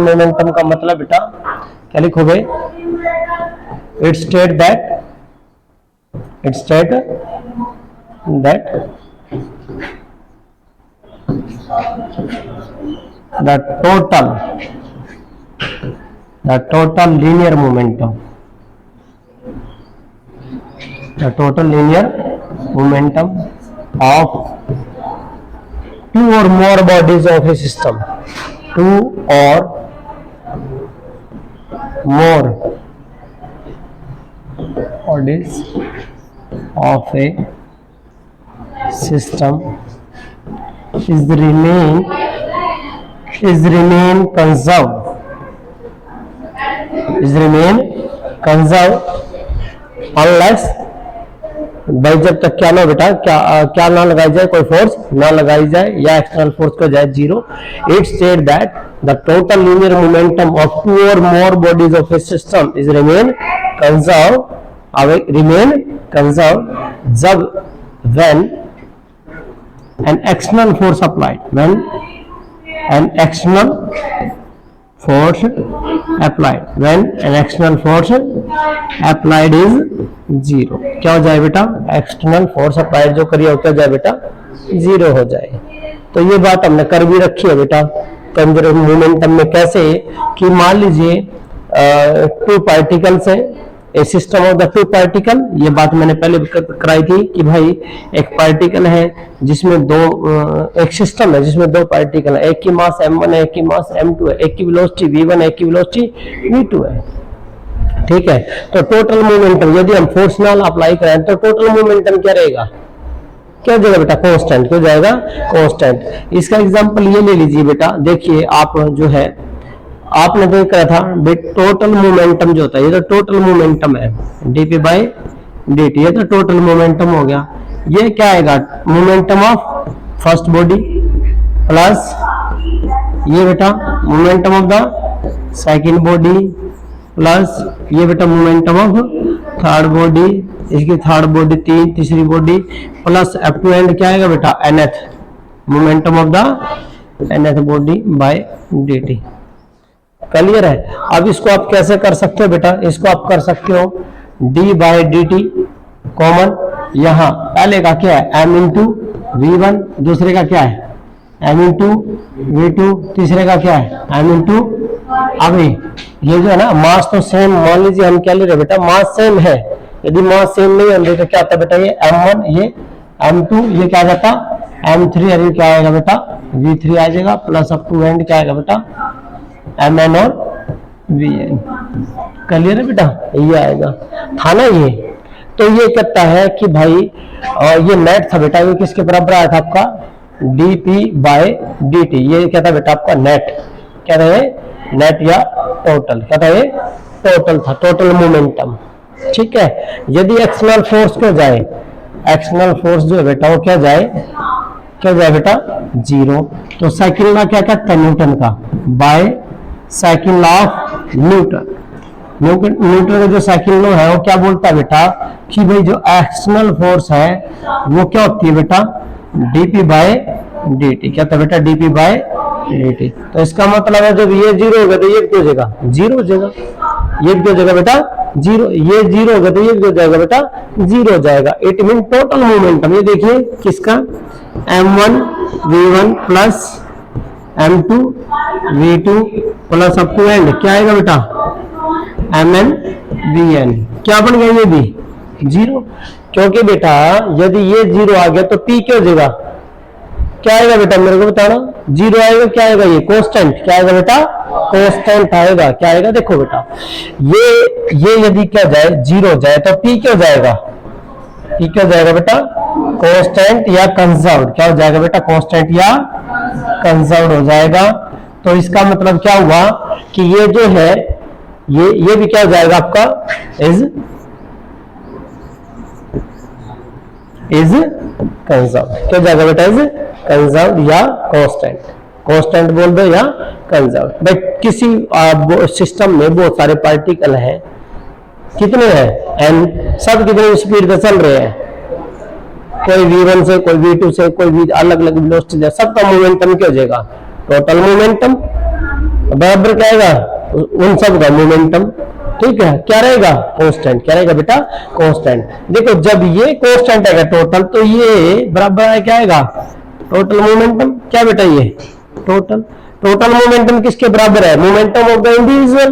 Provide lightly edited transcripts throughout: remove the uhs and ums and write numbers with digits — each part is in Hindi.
मोमेंटम का मतलब बेटा क्या लिखोगे? It state that the total linear momentum of two or more bodies of a system, two or more bodies of a system is remain conserved unless, भाई जब तक क्या ना बेटा क्या ना लगाई जाए, कोई फोर्स ना लगाई जाए या एक्सटर्नल फोर्स को जाए zero. It state that the total linear momentum of two और more bodies of a system is remain conserved जब when an external force applied is zero. क्या हो जाए बेटा? एक्सटर्नल फोर्स अप्लाइड जो करिए हो क्या जाए बेटा? जीरो हो जाए. तो ये बात हमने कर भी रखी है बेटा कंजर्वेटिव मोमेंटम में. कैसे कि मान लीजिए टू पार्टिकल्स है, a system of the two particle. ये बात मैंने पहले कराई थी कि भाई एक पार्टिकल है जिसमें एक सिस्टम है जिसमें दो पार्टिकल है, एक की मास m1 है, एक की मास m2 है, एक की वेलोसिटी v1 है, एक की वेलोसिटी v2 है. ठीक है. तो टोटल मोमेंटम यदि हम फोर्स ना अप्लाई करें तो टोटल मोमेंटम क्या रहेगा? क्या जाएगा बेटा? कांस्टेंट. क्यों जाएगा? कांस्टेंट. इसका एग्जांपल ये ले लीजिए बेटा. देखिए आप जो है आपने देख रहा था टोटल मोमेंटम जो होता है, ये तो टोटल मोमेंटम है dp बाई dt. ये तो टोटल मोमेंटम हो गया. ये क्या आएगा? Momentum of first body plus ये बेटा momentum of the second body plus ये बेटा मोमेंटम ऑफ थर्ड बॉडी, इसकी थर्ड बॉडी तीसरी body plus up to end क्या आएगा बेटा? nth momentum of the nth body by dt. Clear है? अब इसको आप कैसे कर सकते हो बेटा? इसको आप कर सकते हो d बाय dt कॉमन. यहाँ पहले का क्या है? m इंटू v1, दूसरे का क्या है? m इंटू v2, तीसरे का क्या है? m into. अभी ये जो है ना मास तो सेम, मान लीजिए हम क्या ले रहे बेटा? मास सेम है. यदि मास सेम नहीं होंगे तो क्या आता बेटा? ये m1, ये m2, ये क्या जाता? m3 और ये क्या आएगा बेटा? v3 आ जाएगा प्लस अप टू एंड क्या आएगा बेटा? mn और vn. क्लियर है बेटा? ये आएगा था ना ये. तो ये कहता है कि भाई ये नेट था बेटा, ये किसके बराबर आया था आपका? dp by dt. ये क्या था बेटा आपका? नेट. क्या था ये? नेट या टोटल. क्या था ये? टोटल था, टोटल मोमेंटम. ठीक है. यदि एक्सटर्नल फोर्स को जाए, एक्सटर्नल फोर्स जो है बेटा वो क्या जाए बेटा? जीरो. तो साइकिल लॉ क्या कहता है? न्यूटन का by cycle law of Newton. Newton का जो साइकिल लॉ है वो क्या बोलता है बेटा कि भाई जो एक्सटर्नल फोर्स है वो क्या होती है बेटा? dp by dt. क्या था बेटा? dp by dt. तो इसका मतलब है जब ये जीरो होगा तो ये क्या हो जाएगा? जीरो हो जाएगा. ये क्या हो जाएगा बेटा? जीरो. ये जीरो होगा तो ये क्या हो जाएगा बेटा? जीरो हो जाएगा. It mean total momentum. ये देखिए किसका? m1 v1 plus m2 v2 plus up to end क्या आएगा बेटा? mn vn. क्या बन गया? ये भी जीरो. क्योंकि बेटा यदि ये जीरो आ गया तो p क्या हो जाएगा? क्या आएगा बेटा? मेरे को बताना. जीरो आएगा. क्या आएगा? ये कांस्टेंट. क्या आएगा बेटा? कांस्टेंट आएगा. क्या आएगा? देखो बेटा ये यदि क्या जाए? जीरो जाए तो p क्या हो जाएगा? p क्या हो जाएगा बेटा? कांस्टेंट या कंजर्व्ड. क्या हो जाएगा बेटा? कांस्टेंट या कंजर्व्ड हो जाएगा. तो इसका मतलब क्या हुआ कि ये जो है ये भी क्या हो जाएगा आपका? Is conserved. क्या हो जाएगा बेटा? इज कंजर्व्ड या कांस्टेंट. कांस्टेंट बोल दो या कंजर्व्ड. बट किसी सिस्टम में बहुत सारे पार्टिकल हैं. कितने हैं? n. सब कितने स्पीड पे चल रहे हैं? कोई v1 से, कोई v2 से, कोई अलग अलग वेलोसिटी से. सबका मोमेंटम क्या हो जाएगा? Total momentum. बराबर क्या आएगा उन सब का मोमेंटम। ठीक है, क्या रहेगा कांस्टेंट, क्या रहेगा बेटा कांस्टेंट। देखो जब ये कांस्टेंट आएगा टोटल, तो ये बराबर है क्या आएगा टोटल मोमेंटम। क्या बेटा ये टोटल मोमेंटम किसके बराबर है, मोमेंटम ऑफ द इंडिविजुअल।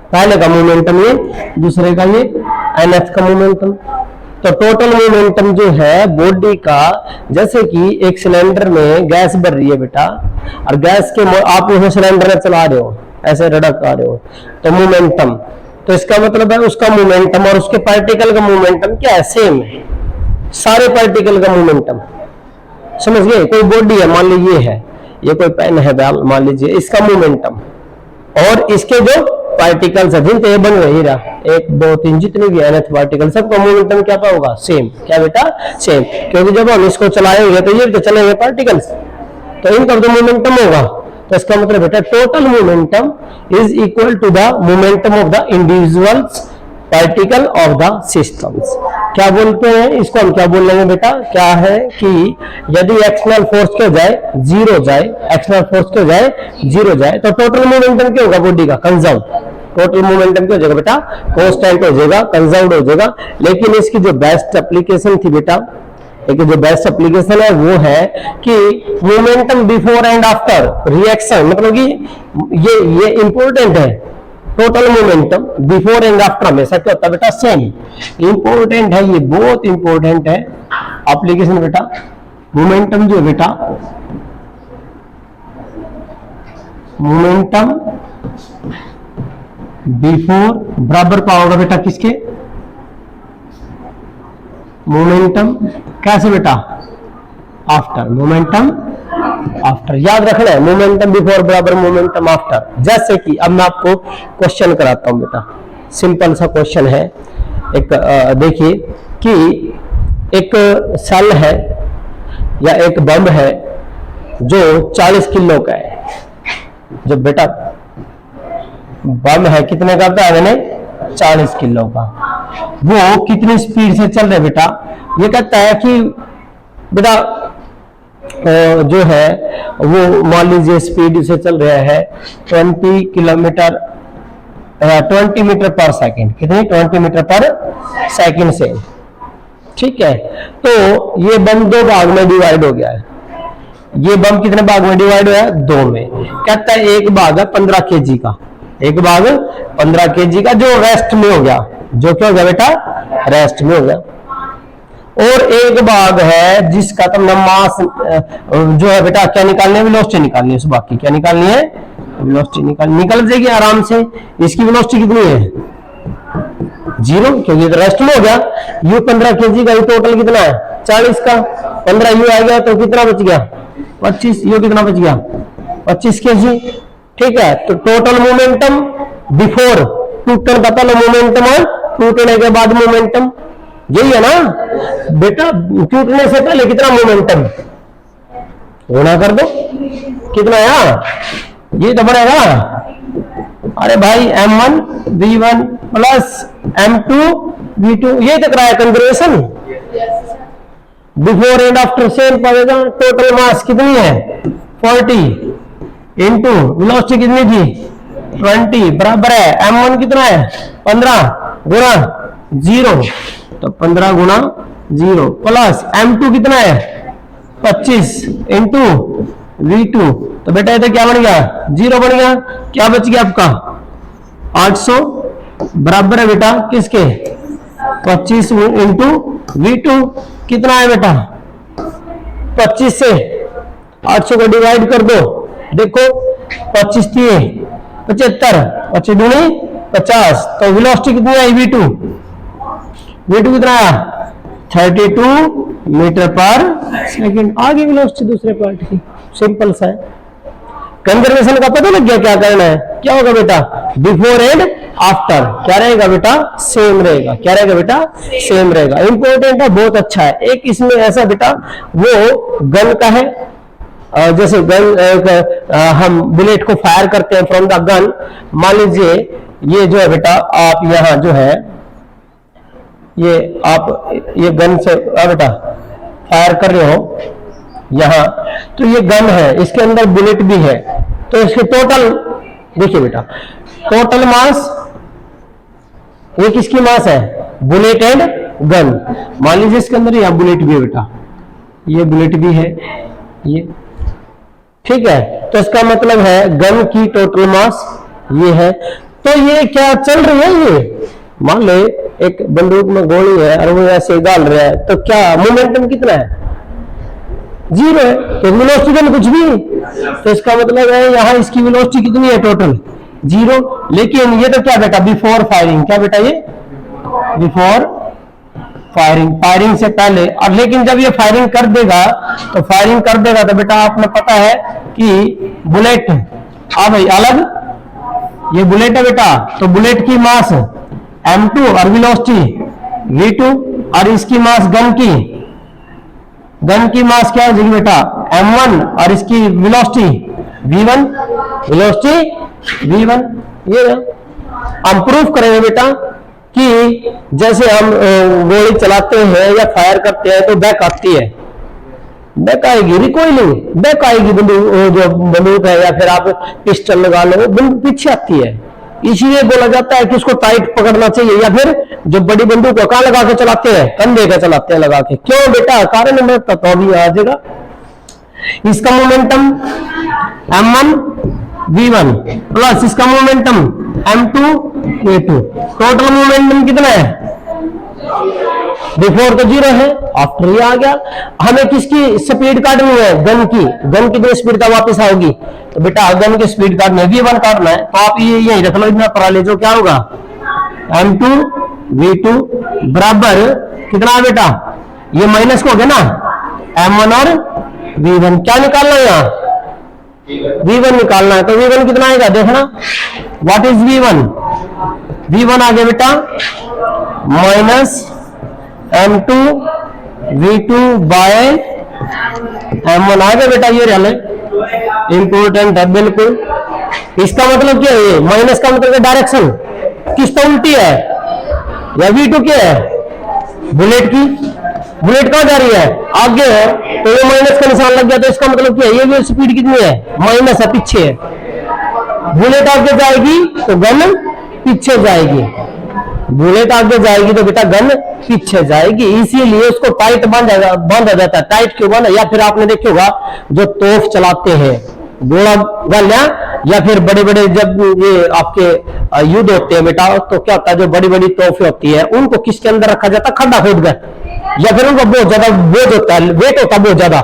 पहले का मोमेंटम ये, दूसरे का ये nth का मोमेंटम। तो टोटल मोमेंटम जो है बॉडी का, जैसे कि एक सिलेंडर में गैस भर रही है बेटा, और गैस के आप उसे सिलेंडर में चला रहे हो, ऐसे रड़क आ रहे हो, तो मोमेंटम, तो इसका मतलब है उसका मोमेंटम और उसके पार्टिकल का मोमेंटम क्या है, सेम है। सारे पार्टिकल का मोमेंटम समझ गए। कोई बॉडी है, मान लीजिए है, ये कोई पेन है मान लीजिए, इसका मोमेंटम और इसके जो पार्टिकल्स है जिनके ये बन रही रहा 1 2 3 जितने भी nth पार्टिकल, सबका मोमेंटम क्या होगा सेम। क्या बेटा सेम, क्योंकि जब हम इसको चलाएंगे तो ये तो चलेंगे पार्टिकल्स, तो इनका जो मोमेंटम होगा, तो इसका मतलब बेटा total momentum is equal to the momentum of the individuals particle of the systems. क्या बोलते हैं इसको, हम क्या बोल लेंगे बेटा, क्या है कि यदि एक्सटर्नल फोर्स क्या जाए जीरो जाए, एक्सटर्नल फोर्स क्या जाए जीरो जाए, तो टोटल मोमेंटम क्या होगा बॉडी का, कंजर्व। टोटल मोमेंटम क्या हो जाएगा बेटा, कांस्टेंट हो जाएगा, कंजर्व्ड हो जाएगा। लेकिन इसकी जो बेस्ट एप्लीकेशन थी बेटा, एक जो बेस्ट एप्लीकेशन है वो है कि momentum before and after reaction, मतलब कि ये इंपॉर्टेंट है। Total momentum before and after हमेशा क्या होता है बेटा, सेम। इंपॉर्टेंट है, ये बहुत इंपॉर्टेंट है एप्लीकेशन बेटा। मोमेंटम जो है बेटा, मोमेंटम बिफोर बराबर पाओगे बेटा किसके, मोमेंटम कैसे बेटा, आफ्टर, मोमेंटम आफ्टर। याद रखना है, मोमेंटम बिफोर बराबर मोमेंटम आफ्टर। जैसे कि अब मैं आपको क्वेश्चन कराता हूं बेटा, सिंपल सा क्वेश्चन है। एक देखिए कि एक सेल है या एक बम है जो 40 किलो का है। जो बेटा बम है कितने का था मैंने, 40 किलो का। वो कितनी स्पीड से चल रहे बेटा, ये कहता है कि बेटा जो है वो मान लीजिए स्पीड से चल रहा है 20 किलोमीटर 20 मीटर पर सेकंड, कितने 20 मीटर पर सेकंड से। ठीक है, तो ये बम 2 भाग में डिवाइड हो गया है। ये बम कितने भाग में डिवाइड हुआ है, 2 में। कहता है एक भाग है 15 केजी का, एक भाग 15 केजी का जो रेस्ट में हो गया, जो क्या हो गया बेटा, रेस्ट में हो गया। और एक भाग है जिसका तो मास जो है बेटा क्या निकालनी है, वेलोसिटी निकालनी है। उस भाग की क्या निकालनी है, वेलोसिटी निकल जाएगी आराम से। इसकी वेलोसिटी कितनी है, 0, क्योंकि तो रेस्ट में हो गया। यू 15 केजी का, टोटल कितना है 40 का, 15 यू आ गया तो कितना बच गया 25, यू कितना बच गया 25 केजी। ठीक है, तो टोटल मोमेंटम बिफोर टूटने का पहले मोमेंटम और टूटने के बाद मोमेंटम, यही है ना बेटा। टूटने से पहले कितना मोमेंटम गुणा कर दो, कितना है ये तो बनेगा, अरे भाई m1 v1 plus m2 v2, ये तो कराया conservation. Before and after same पड़ेगा। टोटल मास कितनी है 40 इंटू वेलोसिटी कितनी थी 20 बराबर है m1 कितना है 15 गुणा 0, तो 15 गुणा 0 प्लस m2 कितना है 25 इंटू v2, तो बेटा ये तो क्या बन गया 0 बन गया। क्या बच गया आपका 800 बराबर है बेटा किसके 25 इंटू v2 कितना है बेटा 25 से 800 को डिवाइड कर दो। देखो 25 थी 75, 25 दूनी 50, तो वेलोसिटी कितनी आई v2 कितना आया 32 मीटर पर सेकंड। आगे वेलोसिटी दूसरे पार्ट की, सिंपल सा है। कंजर्वेशन का पता लग गया क्या करना है, क्या होगा बेटा बिफोर एंड आफ्टर क्या रहेगा बेटा सेम रहेगा, क्या रहेगा बेटा सेम रहेगा। इंपॉर्टेंट है, बहुत अच्छा है। एक इसमें ऐसा बेटा वो गन का है, जैसे गन हम बुलेट को फायर करते हैं फ्रॉम द गन। मान लीजिए ये जो है बेटा आप यहाँ जो है ये आप ये गन से बेटा फायर कर रहे हो यहाँ, तो ये गन है, इसके अंदर बुलेट भी है, तो इसके टोटल देखिए बेटा, टोटल मास, ये किसकी मास है? Bullet and gun. मान लीजिए इसके अंदर यहाँ बुलेट भी है बेटा, ये बुलेट भी है, ये ठीक है। तो इसका मतलब है गन की टोटल मास ये है। तो ये क्या चल रही है? ये मान ले एक बंदूक में गोली है और वो ऐसे डाल रहा है, तो क्या मोमेंटम कितना है? 0 है। तो वेलोसिटी में कुछ भी नहीं, तो इसका मतलब है यहाँ इसकी वेलोसिटी कितनी है? टोटल 0। लेकिन ये तो क्या बेटा? Before firing. क्या बेटा? ये बिफोर फायरिंग, फायरिंग से पहले। और लेकिन जब ये फायरिंग कर देगा तो बेटा आपने पता है कि बुलेट भाई अलग, ये बुलेट है बेटा, तो बुलेट की मास m2 और वेलोसिटी v2, और इसकी मास गन की मास क्या हो जाएगी बेटा? m1, और इसकी वेलोसिटी v1, वेलोसिटी v1। ये हम प्रूफ करेंगे बेटा कि जैसे हम गोली चलाते हैं या फायर करते हैं तो बैक आती है, बैक आएगी, रिकॉइलिंग बैक आएगी। जो बंदूक है या फिर आप पिस्टल लगा लो, बंदूक पीछे आती है। इसीलिए बोला जाता है कि उसको टाइट पकड़ना चाहिए। या फिर जो बड़ी बंदूक को कहां लगा के चलाते हैं? कंधे का चलाते हैं लगा के। क्यों बेटा? कारण में तो अभी आ जाएगा। इसका मोमेंटम m1 v1 प्लस इसका momentum m2 a2। Total momentum कितना है? बिफोर तो 0 है, आफ्टर ये आ गया। हमें किसकी स्पीड काटनी है? गन की जो स्पीड का वापस आओगी, तो बेटा गन की स्पीड काटना है, v1 काटना है। तो आप ये यही रख लो, इतना पढ़ा ले। जो क्या होगा? m2 v2 बराबर कितना बेटा? ये माइनस को हो गया ना, m1 और v1। क्या निकालना है यहाँ? v1 निकालना है। तो v1 कितना आएगा देखना, व्हाट इज v1? v1 आ गया बेटा minus m2 v2 bye m1 आ गया बेटा। ये रहने इंपोर्टेंट है बिल्कुल। इसका मतलब क्या है? ये माइनस का मतलब डायरेक्शन किस तो उल्टी है, या v2 क्या है? बुलेट की, बुलेट कहां जा रही है? आगे है, तो ये माइनस का निशान लग गया। तो इसका मतलब क्या है? ये भी स्पीड कितनी है? माइनस है, पीछे है। बुलेट आगे जाएगी तो गन पीछे जाएगी, बुलेट आगे जाएगी तो बेटा गन पीछे जाएगी। इसीलिए उसको टाइट बांधा जाता है। टाइट क्यों बांधा? या फिर आपने देखा होगा जो तोफ चलाते हैं, गोला गालियां, या फिर बड़े बड़े जब ये आपके युद्ध होते हैं बेटा, तो क्या होता है? जो बड़ी बड़ी तोफें होती है उनको किसके अंदर रखा जाता है? खड्डा खोद कर, या फिर उनको बहुत ज्यादा बोझ होता है, वेट होता है बहुत ज्यादा।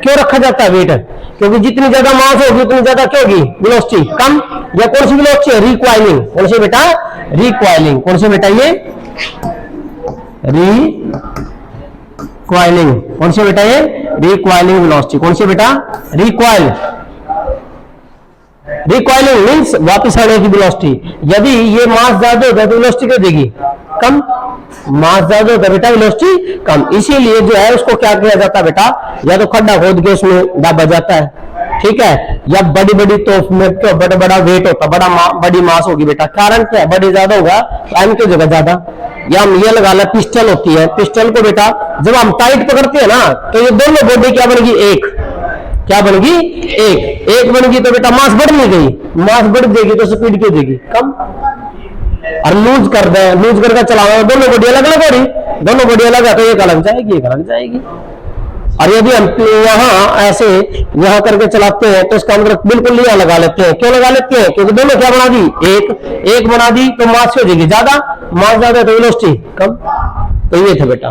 क्यों रखा जाता है वेट? क्योंकि जितनी ज्यादा मास होगी उतनी ज्यादा क्या होगी? वेलोसिटी कम। या कौन सी वेलोसिटी है? रिक्वाइलिंग। कौन सी बेटा? रिक्वाइलिंग। कौन सी बेटा? ये रिक्वाइलिंग। कौन सी बेटा? ये रिक्वाइलिंग वेलोसिटी। कौन सी बेटा? रिक्वाइल। रिक्वाइलिंग मीन्स वापस आने की वेलोसिटी। यदि ये मास ज्यादा होगा तो वेलोसिटी क्या देगी? कम। मास ज्यादा होता है बेटा, वेलोसिटी कम। इसीलिए जो है उसको क्या किया जाता है बेटा? या तो खड्डा खोद के उसमें दाबा जाता है, ठीक है। या बड़ी बड़ी तोप में क्यों? बड़ा बड़ा वेट होता है, बड़ी मास होगी बेटा। कारण क्या है? बड़ी ज्यादा होगा तो एम की जगह ज्यादा। या हम ये लगा लें, पिस्टल होती है, पिस्टल को बेटा जब हम टाइट पकड़ते हैं ना, तो ये दोनों बॉडी क्या बनेगी? एक। क्या बनेगी? एक बनेगी। तो बेटा मास बढ़ नहीं गई, मास बढ़ जाएगी तो स्पीड क्यों देगी? कम। और लूज कर दे, लूज करके चलाओ, दोनों बॉडी अलग अलग हो रही, दोनों बॉडी अलग है, तो एक अलग जाएगी, एक अलग जाएगी। और यदि हम यहाँ ऐसे यहाँ करके चलाते हैं तो इसका मतलब बिल्कुल यहाँ लगा लेते हैं। क्यों लगा लेते हैं? क्योंकि दोनों क्या बना दी? एक बना दी, तो मास हो जाएगी ज्यादा, मास ज्यादा तो वेलोसिटी कम। तो ये था बेटा।